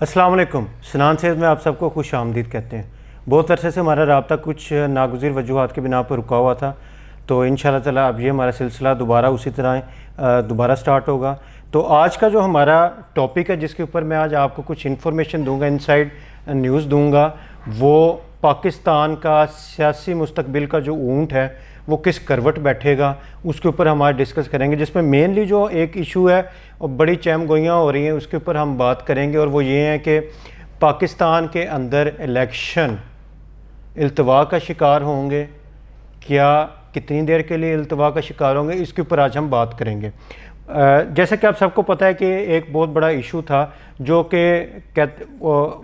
अस्सलाम वालेकुम। सनान सेहत में आप सबको खुश आमदीद कहते हैं। बहुत अरसे से हमारा रब्ता कुछ नागुज़िर वजूहात के बिना पर रुका हुआ था, तो इंशाल्लाह ताला अब ये हमारा सिलसिला दोबारा उसी तरह दोबारा स्टार्ट होगा। तो आज का जो हमारा टॉपिक है, जिसके ऊपर मैं आज आपको कुछ इन्फॉर्मेशन दूंगा, इनसाइड न्यूज़ दूंगा, वो पाकिस्तान का सियासी मुस्तकबिल का जो ऊँट है वो किस करवट बैठेगा, उसके ऊपर हम आज डिस्कस करेंगे। जिसमें मेनली जो एक इशू है और बड़ी चहम गोइयाँ हो रही हैं, उसके ऊपर हम बात करेंगे, और वो ये है कि पाकिस्तान के अंदर इलेक्शन इल्तवा का शिकार होंगे, क्या कितनी देर के लिए इल्तवा का शिकार होंगे, इसके ऊपर आज हम बात करेंगे। जैसे कि आप सबको पता है कि एक बहुत बड़ा इशू था जो कि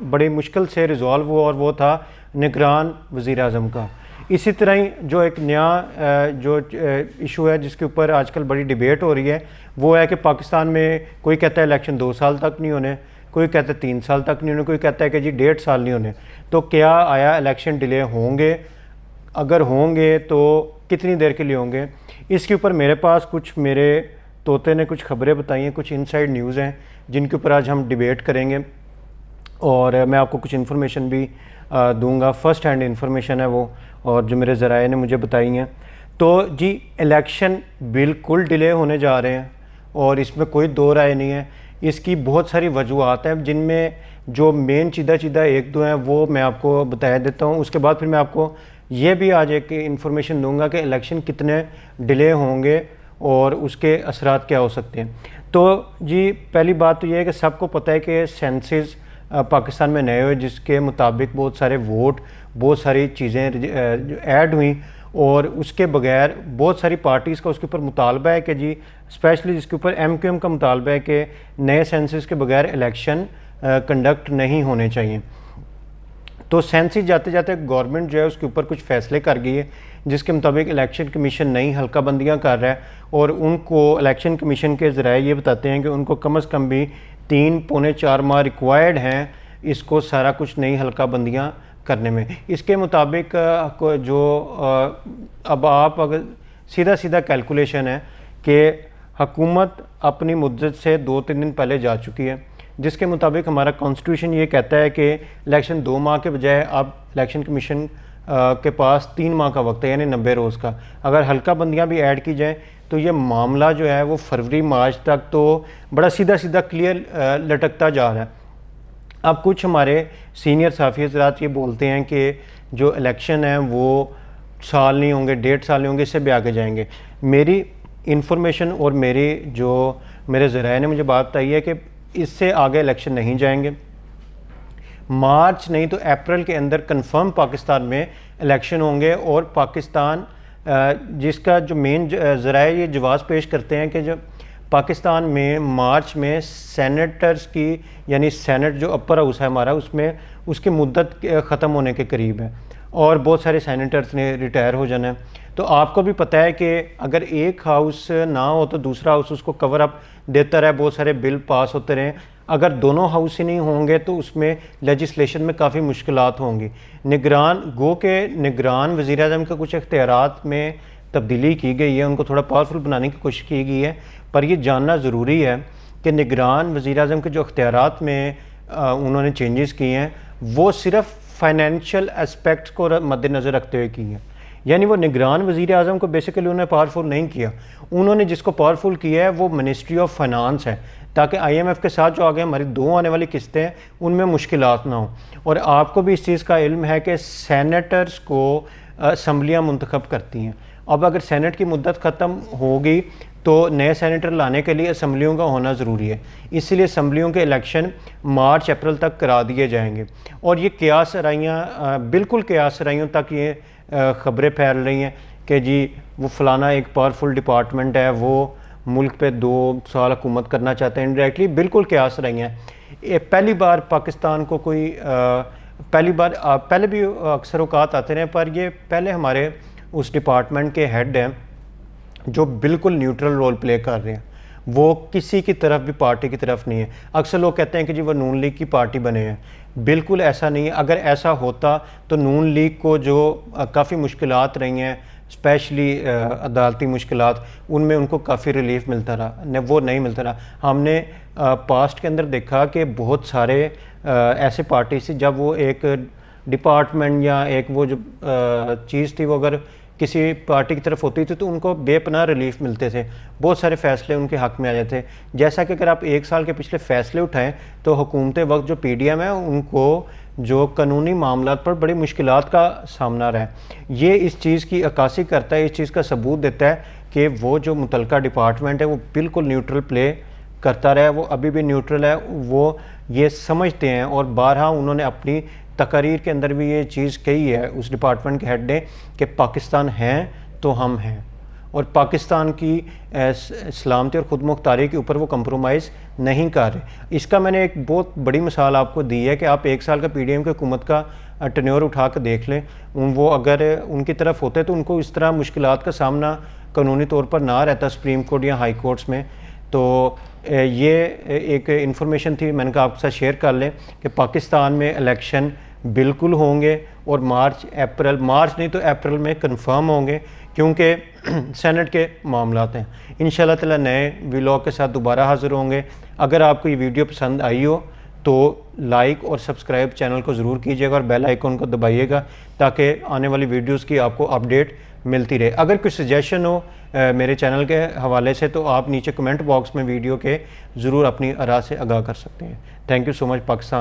बड़ी मुश्किल से रिज़ॉल्व हुआ, और वो था निगरान वज़ीर आज़म का। इसी तरह ही जो एक नया जो इशू है जिसके ऊपर आजकल बड़ी डिबेट हो रही है, वो है कि पाकिस्तान में कोई कहता है इलेक्शन 2 साल तक नहीं होने, कोई कहता है 3 साल तक नहीं होने, कोई कहता है कि जी 1.5 साल नहीं होने। तो क्या आया इलेक्शन डिले होंगे? अगर होंगे तो कितनी देर के लिए होंगे? इसके ऊपर मेरे पास कुछ मेरे तोते ने कुछ खबरें बताई हैं, कुछ इनसाइड न्यूज़ हैं जिनके ऊपर आज हम डिबेट करेंगे, और मैं आपको कुछ इन्फॉर्मेशन भी दूंगा। फ़र्स्ट हैंड इन्फॉर्मेशन है वो, और जो मेरे ज़राए ने मुझे बताई हैं। तो जी इलेक्शन बिल्कुल डिले होने जा रहे हैं, और इसमें कोई दो राय नहीं है। इसकी बहुत सारी वजूहत हैं, जिनमें जो मेन चीदा एक दो हैं वो मैं आपको बता देता हूँ। उसके बाद फिर मैं आपको ये भी आज एक इन्फॉर्मेशन दूंगा कि इलेक्शन कितने डिले होंगे और उसके असरात क्या हो सकते हैं। तो जी पहली बात तो ये है कि सबको पता है कि सेंसस पाकिस्तान में नए हुए, जिसके मुताबिक बहुत सारे वोट, बहुत सारी चीज़ें ऐड हुई, और उसके बगैर बहुत सारी पार्टीज़ का उसके ऊपर मुतालबा है कि जी स्पेशली जिसके ऊपर MQM का मुतालबा है कि नए सेंसस के बगैर इलेक्शन कंडक्ट नहीं होने चाहिए। तो सेंसस जाते जाते गवर्नमेंट जो है उसके ऊपर कुछ फ़ैसले कर गई है, जिसके मुताबिक इलेक्शन कमीशन नई हल्का बंदियाँ कर रहा है, और उनको इलेक्शन कमीशन के ज़राए ये बताते हैं कि उनको कम से कम भी 3 पौने 4 माह रिक्वायर्ड हैं इसको सारा कुछ नई हल्का बंदियाँ करने में। इसके मुताबिक जो अब आप अगर सीधा कैलकुलेशन है कि हुकूमत अपनी मुद्दत से 2-3 दिन पहले जा चुकी है, जिसके मुताबिक हमारा कॉन्स्टिट्यूशन ये कहता है कि इलेक्शन 2 माह के बजाय अब इलेक्शन कमीशन के पास 3 माह का वक्त है, यानी 90 रोज़ का। अगर हल्का बंदियाँ भी ऐड की जाए तो ये मामला जो है वो फरवरी मार्च तक तो बड़ा सीधा क्लियर लटकता जा रहा है। अब कुछ हमारे सीनियर सहाफ़ी हज़रात ये बोलते हैं कि जो इलेक्शन है वो साल नहीं होंगे, 1.5 साल नहीं होंगे, इससे भी आगे जाएंगे। मेरी इन्फॉर्मेशन और मेरे ज़राए ने मुझे बात बताई है कि इससे आगे इलेक्शन नहीं जाएंगे। मार्च नहीं तो अप्रैल के अंदर कंफर्म पाकिस्तान में इलेक्शन होंगे, और पाकिस्तान जिसका जो मेन ज़राए ये जवाज़ पेश करते हैं कि जब पाकिस्तान में मार्च में सेनेटर्स की, यानी सेनेट जो अपर हाउस है हमारा, उसमें उसकी मुद्दत ख़त्म होने के करीब है, और बहुत सारे सेनेटर्स ने रिटायर हो जाना है। तो आपको भी पता है कि अगर एक हाउस ना हो तो दूसरा हाउस उसको कवर अप देता रहे, बहुत सारे बिल पास होते रहें। अगर दोनों हाउस ही नहीं होंगे तो उसमें लेजिस्लेशन में काफ़ी मुश्किलात होंगी। निगरान वज़ीर आज़म के कुछ इख्तियारात में तब्दीली की गई है, उनको थोड़ा पावरफुल बनाने की कोशिश की गई है, पर यह जानना ज़रूरी है कि निगरान वज़ीर आज़म के जो इख्तियारात में उन्होंने चेंजेस किए हैं वो सिर्फ़ फाइनेंशियल एस्पेक्ट्स को मद्देनज़र रखते हुए की हैं। यानी वो निगरान वज़ीर आज़म को बेसिकली उन्होंने पावरफुल नहीं किया, उन्होंने जिसको पावरफुल किया है वो मिनिस्ट्री ऑफ फाइनेंस है, ताकि IMF के साथ जो आगे हमारी 2 आने वाली किस्तें हैं उनमें मुश्किलात ना हो। और आपको भी इस चीज़ का इल्म है कि सेनेटर्स को असम्बलियाँ मुंतखब करती हैं। अब अगर सेनेट की मुद्दत ख़त्म होगी तो नए सेनेटर लाने के लिए असम्बलियों का होना ज़रूरी है, इसलिए असम्बलियों के इलेक्शन मार्च अप्रैल तक करा दिए जाएंगे। और ये क़यास राइयाँ, बिल्कुल क़यास राइयों तक ये ख़बरें फैल रही हैं कि जी वो फ़लाना एक पावरफुल डिपार्टमेंट है, वो मुल्क पे 2 साल हुकूमत करना चाहते हैं इनडायरेक्टली, बिल्कुल क़यास रही हैं। पहली बार पाकिस्तान को कोई पहले भी अक्सर औकात आते रहे, पर ये पहले हमारे उस डिपार्टमेंट के हेड हैं जो बिल्कुल न्यूट्रल रोल प्ले कर रहे हैं। वो किसी की तरफ भी पार्टी की तरफ नहीं है। अक्सर लोग कहते हैं कि जी वो नून लीग की पार्टी बने हैं, बिल्कुल ऐसा नहीं है। अगर ऐसा होता तो नून लीग को जो काफ़ी मुश्किलात रही हैं, स्पेशली अदालती मुश्किलात, उनमें उनको काफ़ी रिलीफ मिलता रहा, वो नहीं मिलता रहा। हमने पास्ट के अंदर देखा कि बहुत सारे ऐसे पार्टी थी जब वो एक डिपार्टमेंट या एक वो जो चीज़ थी वो अगर किसी पार्टी की तरफ होती थी तो उनको बेपनाह रिलीफ मिलते थे, बहुत सारे फ़ैसले उनके हक़ में आ जाते। जैसा कि अगर आप 1 साल के पिछले फ़ैसले उठाएं तो हुकूमत वक्त जो PDM है उनको जो कानूनी मामलात पर बड़ी मुश्किलात का सामना रहा है। ये इस चीज़ की अक्कासी करता है, इस चीज़ का सबूत देता है कि वो जो मुतलका डिपार्टमेंट है वो बिल्कुल न्यूट्रल प्ले करता रहा है, वो अभी भी न्यूट्रल है, वो ये समझते हैं। और बारहा उन्होंने अपनी तकारीर के अंदर भी ये चीज़ कही है उस डिपार्टमेंट के हेड ने कि पाकिस्तान हैं तो हम हैं, और पाकिस्तान की सलामती और ख़ुद मुख्तारी के ऊपर वो कंप्रोमाइज़ नहीं कर रहे। इसका मैंने एक बहुत बड़ी मिसाल आपको दी है कि आप 1 साल का PDM की हुकूमत का टेन्योर उठा कर देख लें, वो अगर उनकी तरफ होते तो उनको इस तरह मुश्किलात का सामना कानूनी तौर पर ना रहता सुप्रीम कोर्ट या हाई कोर्ट्स में। तो ये एक इन्फॉर्मेशन थी, मैंने कहा आपके साथ शेयर कर लें कि पाकिस्तान में इलेक्शन बिल्कुल होंगे, और मार्च नहीं तो अप्रैल में कंफर्म होंगे, क्योंकि सेनेट के मामलात हैं। इंशाल्लाह ताला नए व्लॉग के साथ दोबारा हाज़िर होंगे। अगर आपको ये वीडियो पसंद आई हो तो लाइक और सब्सक्राइब चैनल को ज़रूर कीजिएगा और बेल आइकन को दबाइएगा ताकि आने वाली वीडियोस की आपको अपडेट मिलती रहे। अगर कोई सजेशन हो मेरे चैनल के हवाले से तो आप नीचे कमेंट बॉक्स में वीडियो के ज़रूर अपनी आरा से आगाह कर सकते हैं। Thank you so much. Pakistan.